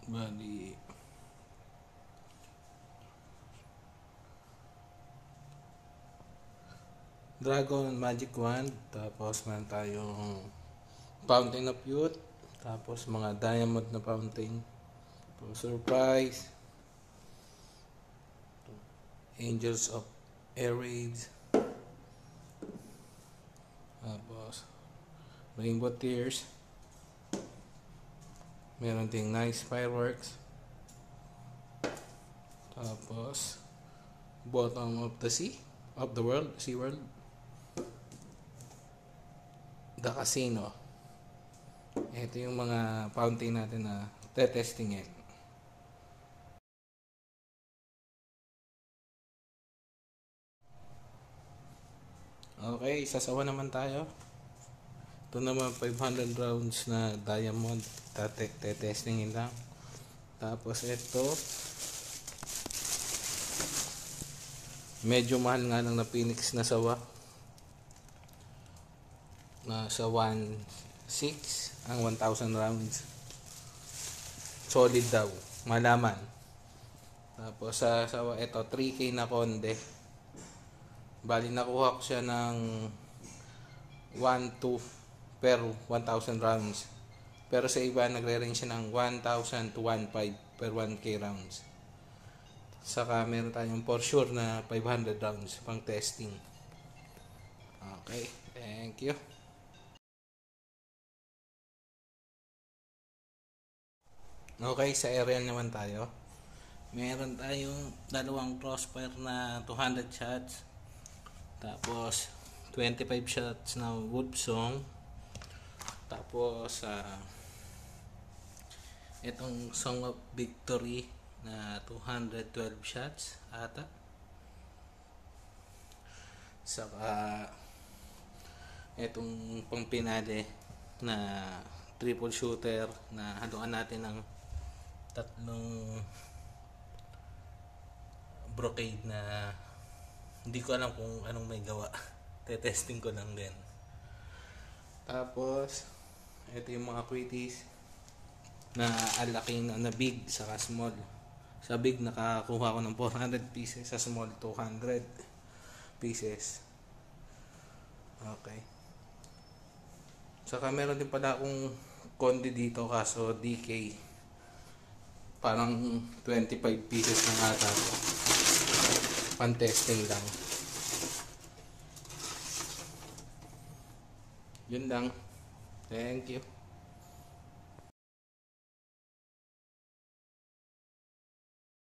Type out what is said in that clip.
Bali, Dragon Magic Wand. Tapos meron tayong Fountain of Youth. Tapos mga diamond na fountain. For surprise. Angels of Air Raids. Tapos Rainbow Tears. Meron ding Nice Fireworks. Tapos Bottom of the Sea. Of the World. Sea World. The Casino. Ito yung mga fountain natin na testingin. Okay, sasawa naman tayo. Ito naman 500 rounds na diamond. Testingin lang. Tapos ito, medyo mahal nga lang na Phoenix na sawa. Nasa 1.6 ang 1,000 rounds. Solid daw, malaman. Tapos sa sawa ito 3K na konde. Bali nakuha ko siya ng 1.2 per 1,000 rounds. Pero sa iba nagre-range siya ng 1,000 to 1.5 per 1K rounds. Saka meron tayong for sure na 500 rounds pang testing. Okay, thank you. Okay, sa aerial naman tayo. Meron tayong dalawang crossfire na 200 shots. Tapos 25 shots na Wolf Song. Tapos itong Song of Victory na 212 shots ata. Saka itong pang pinali na triple shooter na haluan natin ng tatlong brocade na hindi ko alam kung anong may gawa. Testing ko lang din. Tapos ito yung mga quitties na alaki na big saka small. Sa big nakakuha ko ng 400 pieces, sa small 200 pieces. Okay. Saka meron din pala akong konti dito kaso DK. Parang 25 pieces na ata. Pan-testing lang. Yun lang. Thank you.